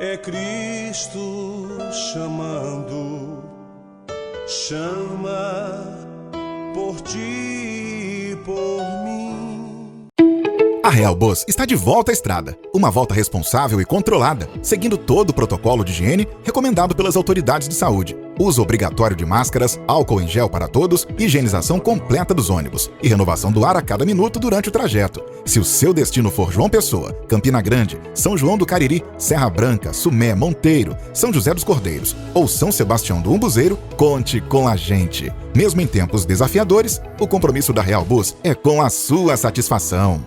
É Cristo chamando, chama por ti e por mim. A Real Bus está de volta à estrada. Uma volta responsável e controlada, seguindo todo o protocolo de higiene recomendado pelas autoridades de saúde. Uso obrigatório de máscaras, álcool em gel para todos, higienização completa dos ônibus e renovação do ar a cada minuto durante o trajeto. Se o seu destino for João Pessoa, Campina Grande, São João do Cariri, Serra Branca, Sumé, Monteiro, São José dos Cordeiros ou São Sebastião do Umbuzeiro, conte com a gente. Mesmo em tempos desafiadores, o compromisso da Real Bus é com a sua satisfação.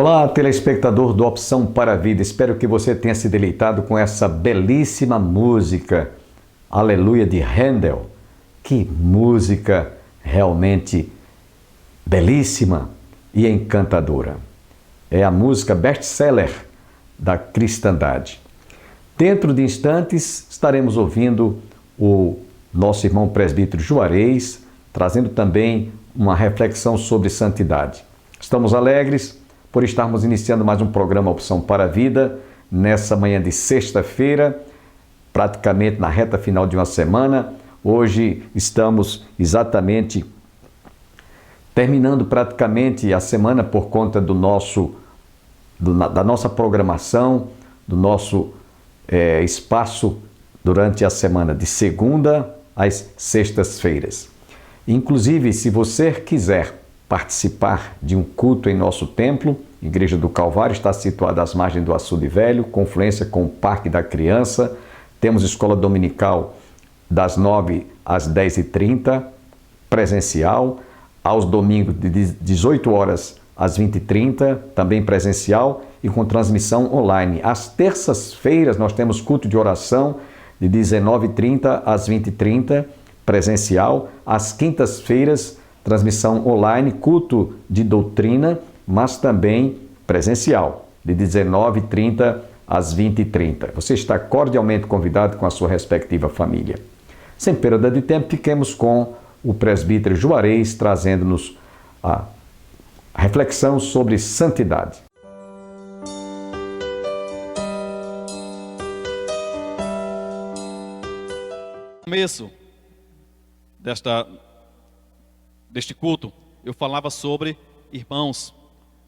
Olá, telespectador do Opção para a Vida. Espero que você tenha se deleitado com essa belíssima música, Aleluia, de Handel. Que música realmente belíssima e encantadora. É a música best-seller da cristandade. Dentro de instantes, estaremos ouvindo o nosso irmão presbítero Juarez, trazendo também uma reflexão sobre santidade. Estamos alegres por estarmos iniciando mais um programa Opção para a Vida, nessa manhã de sexta-feira, praticamente na reta final de uma semana. Hoje estamos exatamente terminando praticamente a semana por conta do nosso da nossa programação, do nosso espaço durante a semana, de segunda às sextas-feiras. Inclusive, se você quiser participar de um culto em nosso templo, Igreja do Calvário está situada às margens do Açude Velho, confluência com o Parque da Criança. Temos escola dominical das 9 às 10h30, presencial. Aos domingos de 18 horas às 20h30, também presencial e com transmissão online. Às terças-feiras nós temos culto de oração de 19h30 às 20h30, presencial. Às quintas-feiras, transmissão online, culto de doutrina, mas também presencial, de 19h30 às 20h30. Você está cordialmente convidado com a sua respectiva família. Sem perda de tempo, fiquemos com o presbítero Juarez trazendo-nos a reflexão sobre santidade. No começo deste culto, eu falava sobre irmãos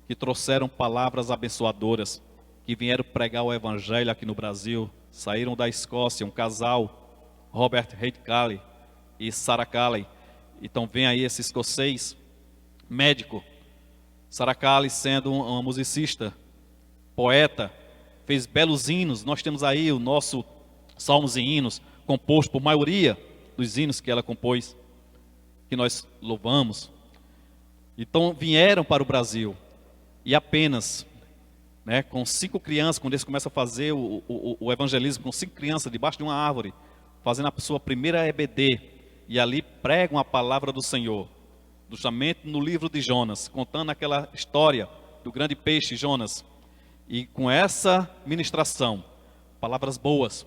que trouxeram palavras abençoadoras, que vieram pregar o evangelho aqui no Brasil, saíram da Escócia, um casal, Robert Heidkali e Sarah Calley. Então vem aí esse escocês, médico, Sarah Calley sendo uma musicista, poeta, fez belos hinos. Nós temos aí o nosso Salmos e Hinos, composto por maioria dos hinos que ela compôs, que nós louvamos. Então vieram para o Brasil e apenas, com 5 crianças, quando eles começam a fazer o evangelismo com 5 crianças debaixo de uma árvore, fazendo a sua primeira EBD, e ali pregam a palavra do Senhor, justamente no livro de Jonas, contando aquela história do grande peixe Jonas. E com essa ministração, palavras boas,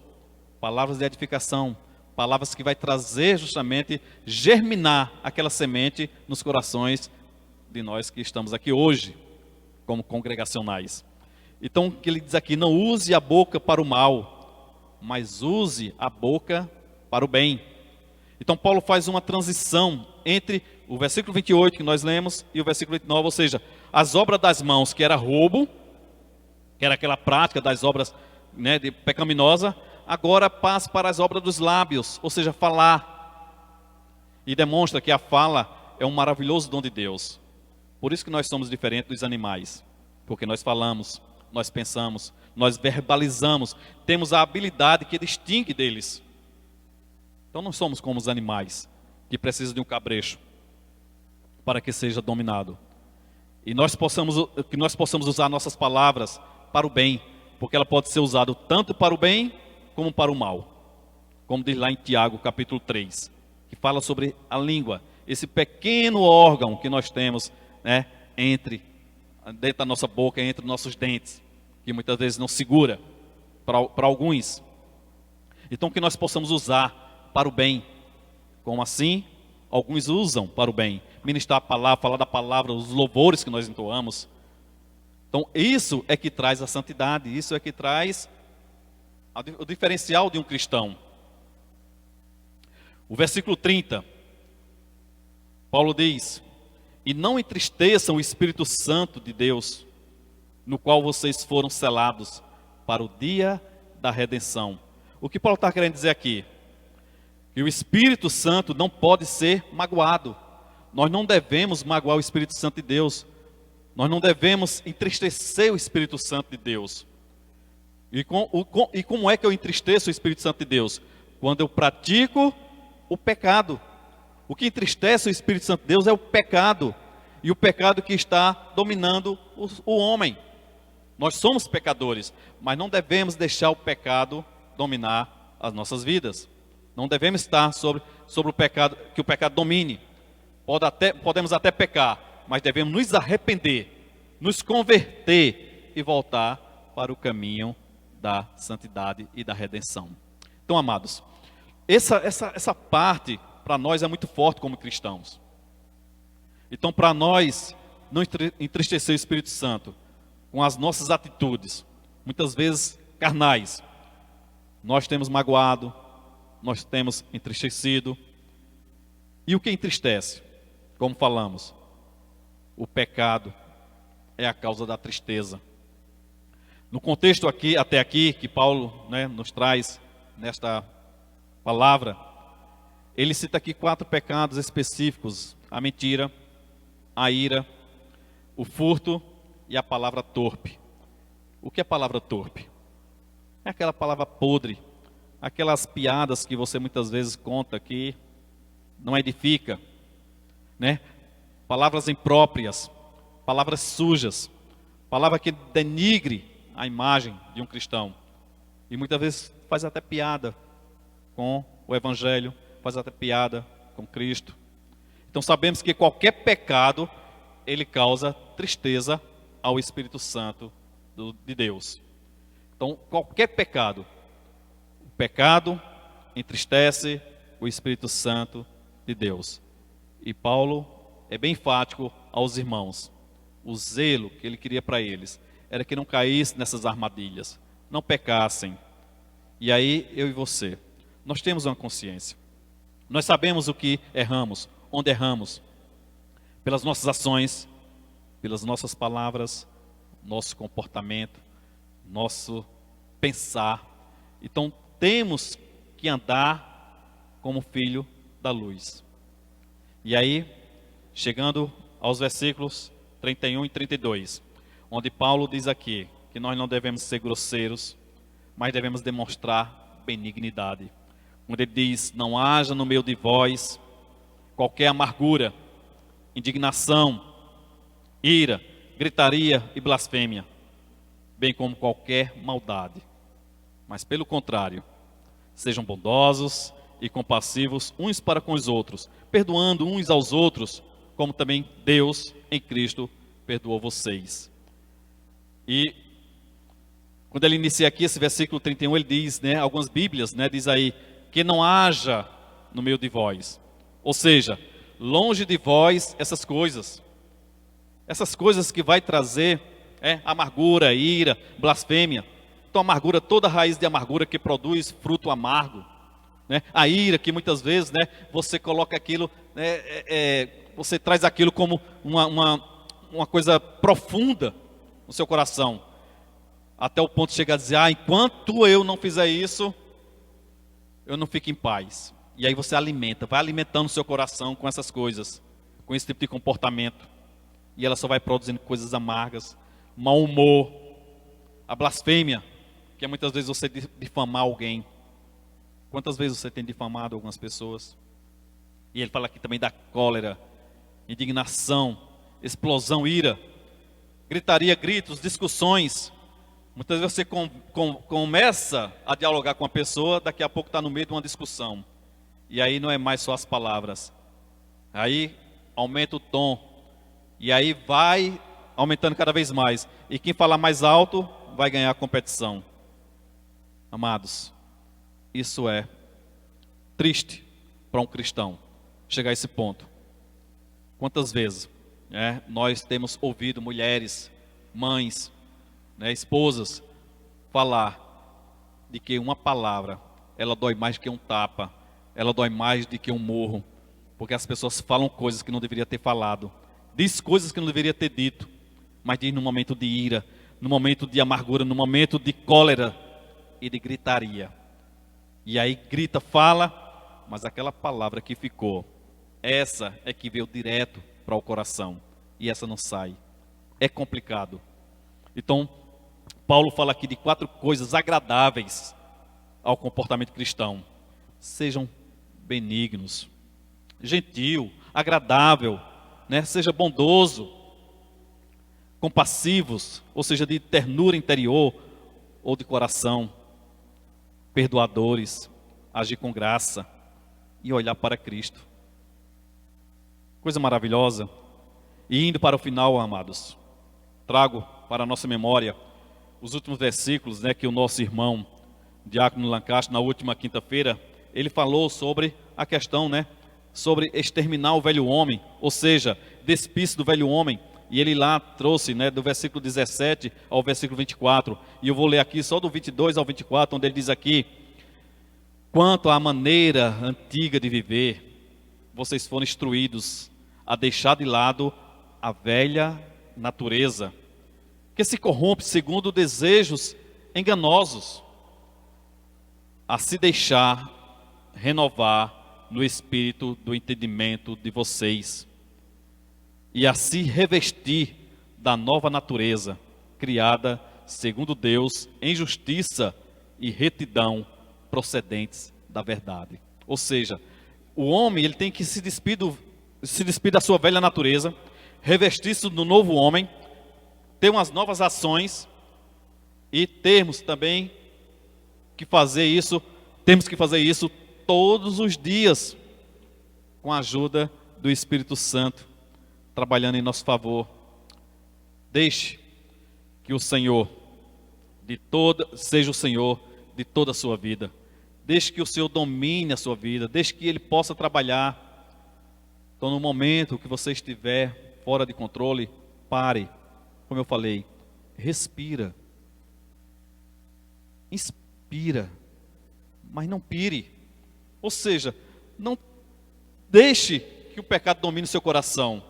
palavras de edificação, palavras que vai trazer justamente, germinar aquela semente nos corações de nós que estamos aqui hoje, como congregacionais. Então, o que ele diz aqui, não use a boca para o mal, mas use a boca para o bem. Então Paulo faz uma transição entre o versículo 28 que nós lemos e o versículo 29, ou seja, as obras das mãos, que era roubo, que era aquela prática das obras de pecaminosa, agora passa para as obras dos lábios, ou seja, falar. E demonstra que a fala é um maravilhoso dom de Deus. Por isso que nós somos diferentes dos animais, porque nós falamos, nós pensamos, nós verbalizamos, temos a habilidade que distingue deles. Então não somos como os animais, que precisam de um cabresto para que seja dominado. E que nós possamos usar nossas palavras para o bem, porque ela pode ser usada tanto para o bem como para o mal. Como diz lá em Tiago, capítulo 3, que fala sobre a língua, esse pequeno órgão que nós temos, dentro da nossa boca, entre nossos dentes, que muitas vezes não segura para alguns. Então que nós possamos usar para o bem, como assim alguns usam para o bem, ministrar a palavra, falar da palavra, os louvores que nós entoamos. Então isso é que traz a santidade, isso é que traz o diferencial de um cristão. O versículo 30, Paulo diz: e não entristeçam o Espírito Santo de Deus, no qual vocês foram selados para o dia da redenção. O que Paulo está querendo dizer aqui? Que o Espírito Santo não pode ser magoado. Nós não devemos magoar o Espírito Santo de Deus. Nós não devemos entristecer o Espírito Santo de Deus. E como é que eu entristeço o Espírito Santo de Deus? Quando eu pratico o pecado. O que entristece o Espírito Santo de Deus é o pecado. E o pecado que está dominando o homem. Nós somos pecadores, mas não devemos deixar o pecado dominar as nossas vidas. Não devemos estar sobre o pecado, que o pecado domine. Podemos até pecar, mas devemos nos arrepender, nos converter e voltar para o caminho da santidade e da redenção. Então, amados, essa parte para nós é muito forte como cristãos. Então, para nós não entristecer o Espírito Santo com as nossas atitudes, muitas vezes carnais, nós temos magoado, nós temos entristecido. E o que entristece? Como falamos, o pecado é a causa da tristeza. No contexto aqui, até aqui, que Paulo, né, nos traz nesta palavra, ele cita aqui 4 pecados específicos: a mentira, a ira, o furto e a palavra torpe. O que é a palavra torpe? É aquela palavra podre, aquelas piadas que você muitas vezes conta que não edifica, né? Palavras impróprias, palavras sujas, palavra que denigre a imagem de um cristão. E muitas vezes faz até piada com o Evangelho, faz até piada com Cristo. Então sabemos que qualquer pecado, ele causa tristeza ao Espírito Santo de Deus. Então qualquer pecado, o pecado entristece o Espírito Santo de Deus. E Paulo é bem enfático aos irmãos. O zelo que ele queria para eles era que não caíssem nessas armadilhas, não pecassem. E aí eu e você, nós temos uma consciência. Nós sabemos o que erramos, onde erramos, pelas nossas ações, pelas nossas palavras, nosso comportamento, nosso pensar. Então temos que andar como filho da luz. E aí, chegando aos versículos 31 e 32, onde Paulo diz aqui que nós não devemos ser grosseiros, mas devemos demonstrar benignidade. Onde ele diz: não haja no meio de vós qualquer amargura, indignação, ira, gritaria e blasfêmia, bem como qualquer maldade. Mas pelo contrário, sejam bondosos e compassivos uns para com os outros, perdoando uns aos outros, como também Deus em Cristo perdoou vocês. E quando ele inicia aqui esse versículo 31, ele diz, né, algumas bíblias, né, diz aí, que não haja no meio de vós. Ou seja, longe de vós essas coisas que vai trazer amargura, ira, blasfêmia. Então amargura, toda raiz de amargura que produz fruto amargo, né? A ira, que muitas vezes, né, você coloca aquilo, você traz aquilo como uma coisa profunda no seu coração, até o ponto de chegar a dizer: enquanto eu não fizer isso, eu não fico em paz. E aí você alimenta, vai alimentando o seu coração com essas coisas, com esse tipo de comportamento, e ela só vai produzindo coisas amargas, mau humor, a blasfêmia, que é muitas vezes você difamar alguém. Quantas vezes você tem difamado algumas pessoas? E ele fala aqui também da cólera, indignação, explosão, ira, gritaria, gritos, discussões. Muitas vezes você começa a dialogar com a pessoa, daqui a pouco está no meio de uma discussão. E aí não é mais só as palavras. Aí aumenta o tom. E aí vai aumentando cada vez mais. E quem falar mais alto vai ganhar a competição. Amados, isso é triste para um cristão chegar a esse ponto. Quantas vezes nós temos ouvido mulheres, mães, esposas falar de que uma palavra, ela dói mais do que um tapa, ela dói mais do que um murro, porque as pessoas falam coisas que não deveria ter falado, diz coisas que não deveria ter dito, mas diz no momento de ira, no momento de amargura, no momento de cólera e de gritaria. E aí grita, fala, mas aquela palavra que ficou, essa é que veio direto para o coração, e essa não sai. É complicado. Então, Paulo fala aqui de 4 coisas agradáveis ao comportamento cristão. Sejam benignos, gentil, agradável, seja bondoso, compassivos, ou seja, de ternura interior ou de coração, perdoadores, agir com graça e olhar para Cristo. Coisa maravilhosa. E indo para o final, amados, trago para a nossa memória os últimos versículos, que o nosso irmão Diácono Lancaster, na última quinta-feira, ele falou sobre a questão, sobre exterminar o velho homem, ou seja, despir-se do velho homem. E ele lá trouxe, do versículo 17 ao versículo 24. E eu vou ler aqui só do 22 ao 24, onde ele diz aqui: quanto à maneira antiga de viver, vocês foram instruídos a deixar de lado a velha natureza, que se corrompe segundo desejos enganosos, a se deixar renovar no espírito do entendimento de vocês e a se revestir da nova natureza, criada segundo Deus em justiça e retidão procedentes da verdade. Ou seja, o homem ele tem que se despir da sua velha natureza, revestir-se do novo homem, ter umas novas ações e temos que fazer isso todos os dias, com a ajuda do Espírito Santo, trabalhando em nosso favor. Deixe que o Senhor seja o Senhor de toda a sua vida. Deixe que o Senhor domine a sua vida. Deixe que Ele possa trabalhar. Então, no momento que você estiver fora de controle, pare. Como eu falei, respira. Inspira. Mas não pire. Ou seja, não deixe que o pecado domine o seu coração.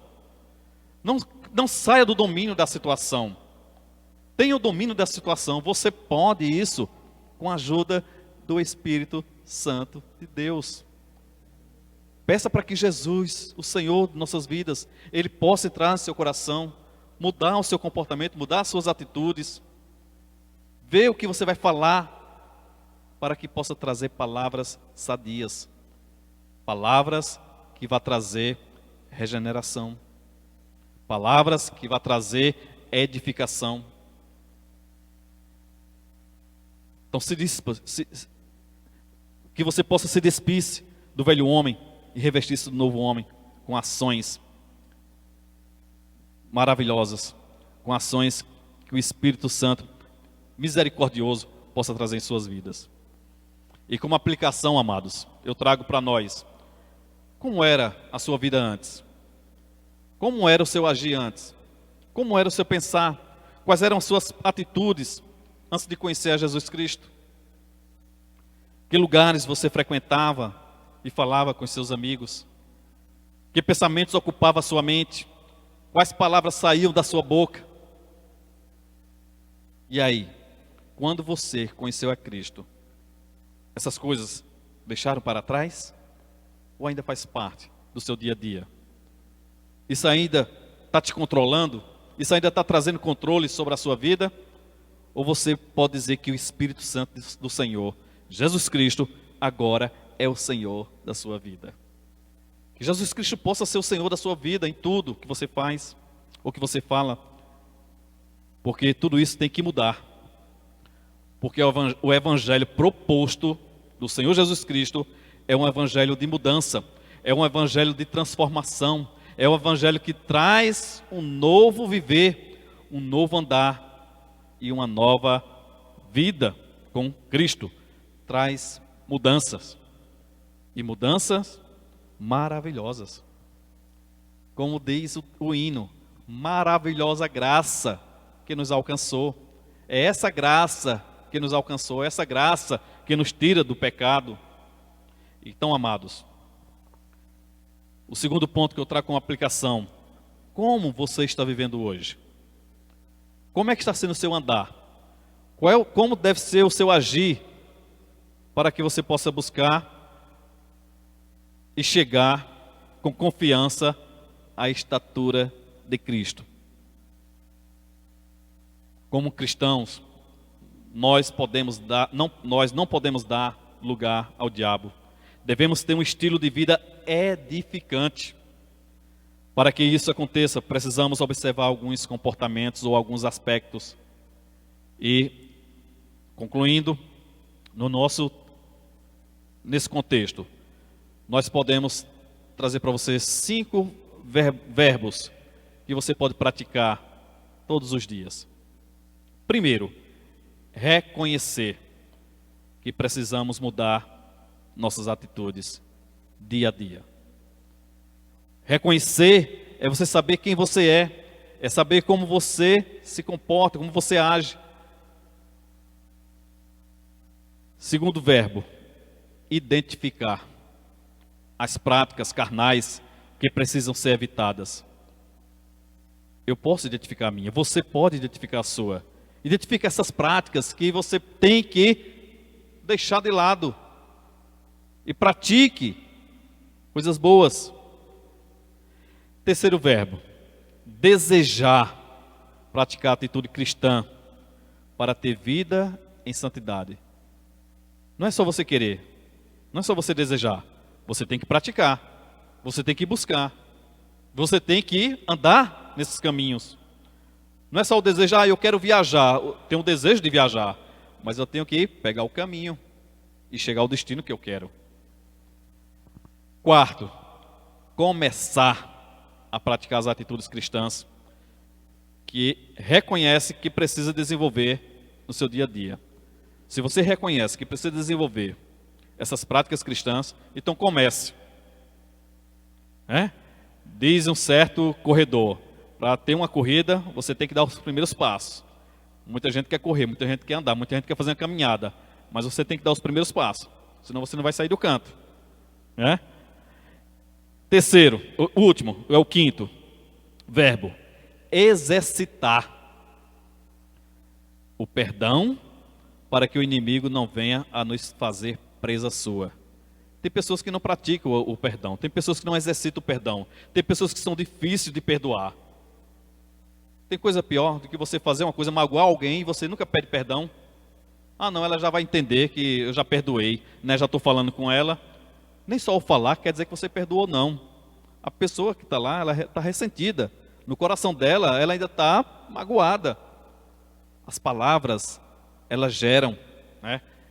Não saia do domínio da situação. Tenha o domínio da situação. Você pode isso com a ajuda do Espírito Santo de Deus. Peça para que Jesus, o Senhor de nossas vidas, Ele possa entrar no seu coração, mudar o seu comportamento, mudar as suas atitudes. Ver o que você vai falar, para que possa trazer palavras sadias. Palavras que vão trazer regeneração. Palavras que vão trazer edificação. Então que você possa se despir do velho homem e revestir-se do novo homem com ações maravilhosas, com ações que o Espírito Santo misericordioso possa trazer em suas vidas. E como aplicação, amados, eu trago para nós, como era a sua vida antes? Como era o seu agir antes? Como era o seu pensar? Quais eram as suas atitudes antes de conhecer a Jesus Cristo? Que lugares você frequentava e falava com os seus amigos? Que pensamentos ocupavam a sua mente? Quais palavras saíam da sua boca? E aí, quando você conheceu a Cristo, essas coisas deixaram para trás? Ou ainda faz parte do seu dia a dia? Isso ainda está te controlando? Isso ainda está trazendo controle sobre a sua vida? Ou você pode dizer que o Espírito Santo do Senhor, Jesus Cristo, agora é o Senhor da sua vida? Que Jesus Cristo possa ser o Senhor da sua vida em tudo que você faz ou que você fala. Porque tudo isso tem que mudar. Porque o evangelho proposto do Senhor Jesus Cristo é um evangelho de mudança, é um evangelho de transformação, é um evangelho que traz um novo viver, um novo andar e uma nova vida com Cristo. Traz mudanças, e mudanças maravilhosas. Como diz o hino, maravilhosa graça que nos alcançou. É essa graça que nos alcançou, é essa graça que nos tira do pecado. Então, amados, o segundo ponto que eu trago como aplicação: como você está vivendo hoje? Como é que está sendo o seu andar? Como deve ser o seu agir, para que você possa buscar e chegar com confiança à estatura de Cristo? Como cristãos, nós não podemos dar lugar ao diabo. Devemos ter um estilo de vida edificante. Para que isso aconteça, precisamos observar alguns comportamentos ou alguns aspectos. E, concluindo, nesse contexto, nós podemos trazer para você 5 verbos que você pode praticar todos os dias. Primeiro, reconhecer que precisamos mudar nossas atitudes dia a dia. Reconhecer é você saber quem você é saber como você se comporta, como você age. Segundo verbo, identificar as práticas carnais que precisam ser evitadas. Eu posso identificar a minha, você pode identificar a sua. Identifique essas práticas que você tem que deixar de lado. E pratique coisas boas. Terceiro verbo, desejar praticar a atitude cristã para ter vida em santidade. Não é só você querer, não é só você desejar, você tem que praticar, você tem que buscar, você tem que andar nesses caminhos. Não é só o desejar, eu quero viajar, eu tenho o desejo de viajar, mas eu tenho que pegar o caminho e chegar ao destino que eu quero. Quarto, começar a praticar as atitudes cristãs que reconhece que precisa desenvolver no seu dia a dia. Se você reconhece que precisa desenvolver essas práticas cristãs, então comece. Diz um certo corredor, para ter uma corrida, você tem que dar os primeiros passos. Muita gente quer correr, muita gente quer andar, muita gente quer fazer uma caminhada, mas você tem que dar os primeiros passos, senão você não vai sair do canto. Terceiro, o último, é o quinto verbo, exercitar o perdão para que o inimigo não venha a nos fazer presa sua. Tem pessoas que não praticam o perdão, tem pessoas que não exercitam o perdão, tem pessoas que são difíceis de perdoar. Tem coisa pior do que você fazer uma coisa, magoar alguém e você nunca pede perdão. Ah não, ela já vai entender que eu já perdoei, né? Já estou falando com ela. Nem só o falar quer dizer que você perdoou, não. A pessoa que está lá, ela está ressentida. No coração dela, ela ainda está magoada. As palavras, elas geram,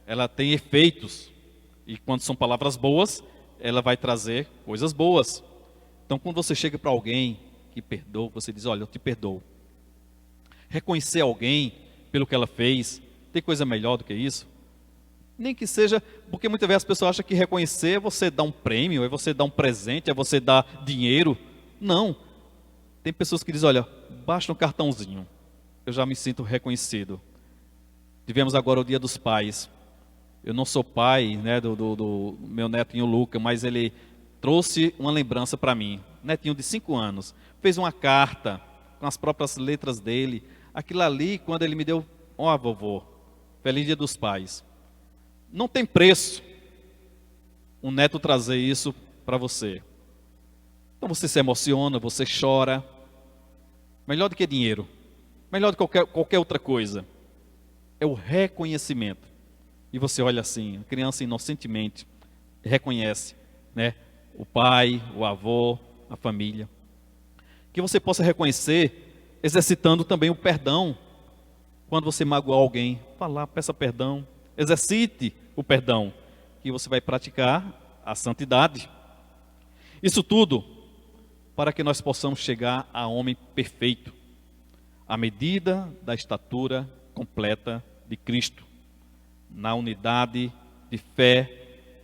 ela tem efeitos. E quando são palavras boas, ela vai trazer coisas boas. Então, quando você chega para alguém que perdoa, você diz, olha, eu te perdoo. Reconhecer alguém pelo que ela fez, tem coisa melhor do que isso? Nem que seja, porque muitas vezes as pessoas acham que reconhecer é você dar um prêmio, é você dar um presente, é você dar dinheiro. Não. Tem pessoas que dizem, olha, basta um cartãozinho, eu já me sinto reconhecido. Tivemos agora o Dia dos Pais. Eu não sou pai, do meu netinho Luca, mas ele trouxe uma lembrança para mim. Netinho de 5 anos. Fez uma carta com as próprias letras dele. Aquilo ali, quando ele me deu, ó vovô, feliz Dia dos Pais. Não tem preço um neto trazer isso para você. Então você se emociona, você chora. Melhor do que dinheiro. Melhor do que qualquer outra coisa. É o reconhecimento. E você olha assim, a criança inocentemente reconhece, o pai, o avô, a família. Que você possa reconhecer, exercitando também o perdão. Quando você magoar alguém, falar, peça perdão. Exercite o perdão, que você vai praticar a santidade. Isso tudo para que nós possamos chegar a homem perfeito, à medida da estatura completa de Cristo, na unidade de fé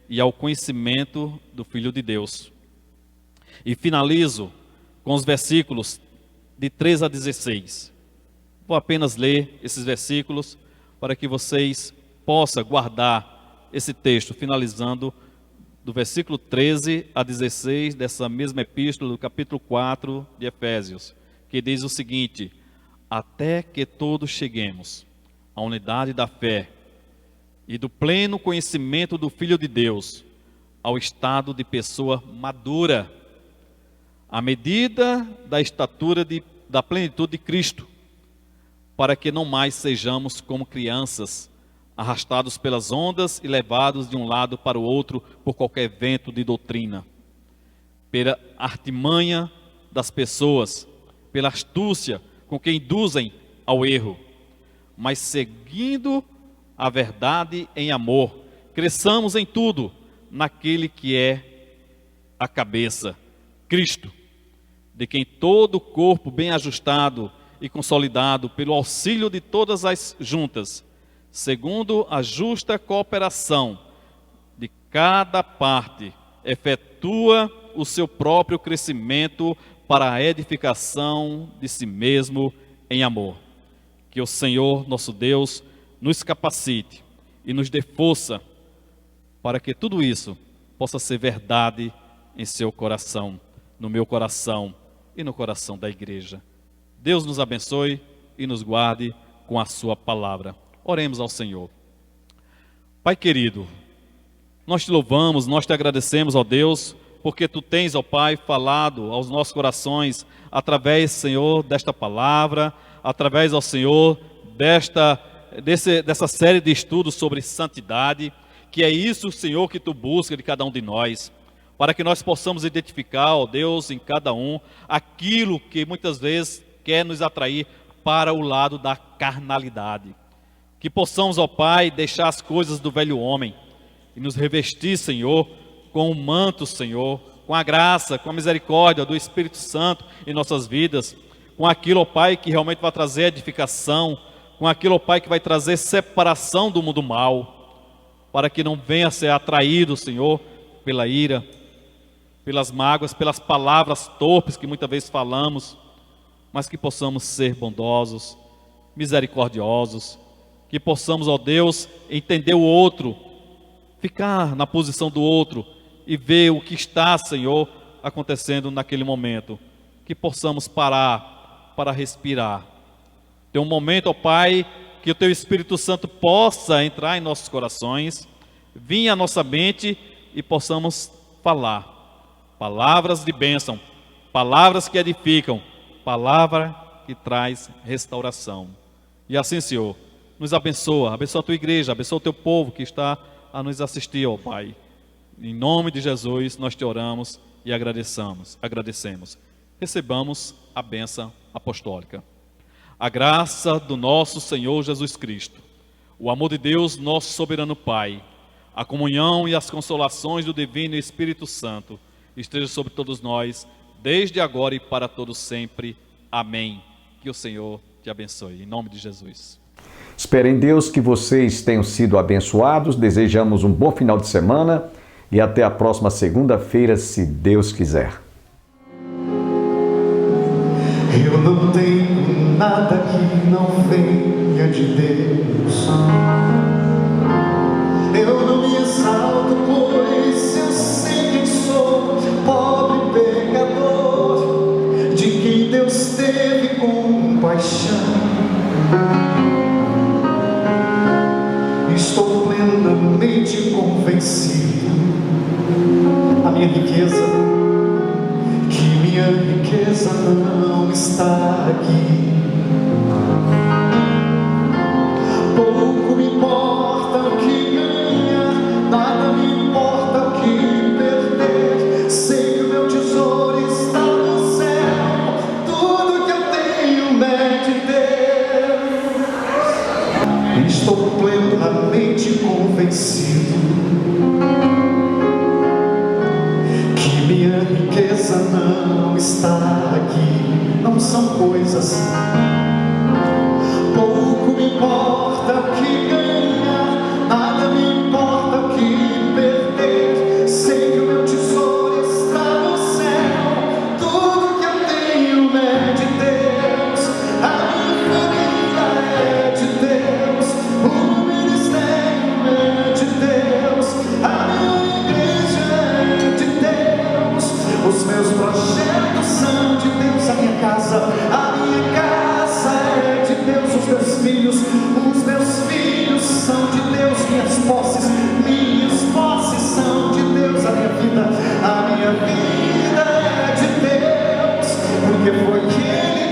e ao conhecimento do Filho de Deus. E finalizo com os versículos de 3 a 16. Vou apenas ler esses versículos para que vocês possam guardar esse texto, finalizando do versículo 13 a 16 dessa mesma epístola, do capítulo 4 de Efésios, que diz o seguinte: até que todos cheguemos à unidade da fé e do pleno conhecimento do Filho de Deus, ao estado de pessoa madura, à medida da estatura da plenitude de Cristo, para que não mais sejamos como crianças, arrastados pelas ondas e levados de um lado para o outro por qualquer vento de doutrina, pela artimanha das pessoas, pela astúcia com que induzem ao erro, mas seguindo a verdade em amor, cresçamos em tudo naquele que é a cabeça, Cristo, de quem todo o corpo bem ajustado e consolidado pelo auxílio de todas as juntas, segundo a justa cooperação de cada parte, efetua o seu próprio crescimento para a edificação de si mesmo em amor. Que o Senhor, nosso Deus, nos capacite e nos dê força para que tudo isso possa ser verdade em seu coração, no meu coração e no coração da igreja. Deus nos abençoe e nos guarde com a sua palavra. Oremos ao Senhor. Pai querido, nós te louvamos, nós te agradecemos, ó Deus, porque tu tens, ó Pai, falado aos nossos corações através, Senhor, desta palavra, através, ó Senhor, dessa série de estudos sobre santidade, que é isso, Senhor, que tu busca de cada um de nós, para que nós possamos identificar, ó Deus, em cada um, aquilo que muitas vezes quer nos atrair para o lado da carnalidade. Que possamos, ó Pai, deixar as coisas do velho homem e nos revestir, Senhor, com o manto, Senhor, com a graça, com a misericórdia do Espírito Santo em nossas vidas, com aquilo, ó Pai, que realmente vai trazer edificação, com aquilo, ó Pai, que vai trazer separação do mundo mal, para que não venha a ser atraído, Senhor, pela ira, pelas mágoas, pelas palavras torpes que muitas vezes falamos, mas que possamos ser bondosos, misericordiosos, que possamos, ó Deus, entender o outro, ficar na posição do outro e ver o que está, Senhor, acontecendo naquele momento. Que possamos parar para respirar. Ter um momento, ó Pai, que o Teu Espírito Santo possa entrar em nossos corações, vir à nossa mente e possamos falar palavras de bênção, palavras que edificam, palavra que traz restauração. E assim, Senhor, nos abençoa a Tua igreja, abençoa o Teu povo que está a nos assistir, ó Pai. Em nome de Jesus, nós te oramos e agradecemos. Recebamos a bênção apostólica. A graça do nosso Senhor Jesus Cristo, o amor de Deus, nosso soberano Pai, a comunhão e as consolações do Divino Espírito Santo esteja sobre todos nós, desde agora e para todos sempre. Amém. Que o Senhor te abençoe. Em nome de Jesus. Espero em Deus que vocês tenham sido abençoados. Desejamos um bom final de semana e até a próxima segunda-feira, se Deus quiser. Eu não tenho nada que não venha de Deus. Eu não me exalto, pois eu sei quem sou, pobre pecador, de quem Deus teve compaixão. Estou plenamente convencido, a minha riqueza, que minha riqueza não está aqui. Pouco me importa o que ganhar, nada me importa o que perder. Sei que o meu tesouro está no céu, tudo que eu tenho é de Deus. Estou plenamente convencido que minha riqueza não está aqui. Não são coisas. Pouco me importa o que ganhar, nada me importa o que perder. Sei que o meu tesouro está no céu, tudo que eu tenho é de Deus. A minha família é de Deus, o ministério é de Deus, a minha igreja é de Deus, os meus projetos são de Deus, a minha casa é de Deus, os meus filhos são de Deus, minhas posses são de Deus, a minha vida é de Deus, porque foi Ele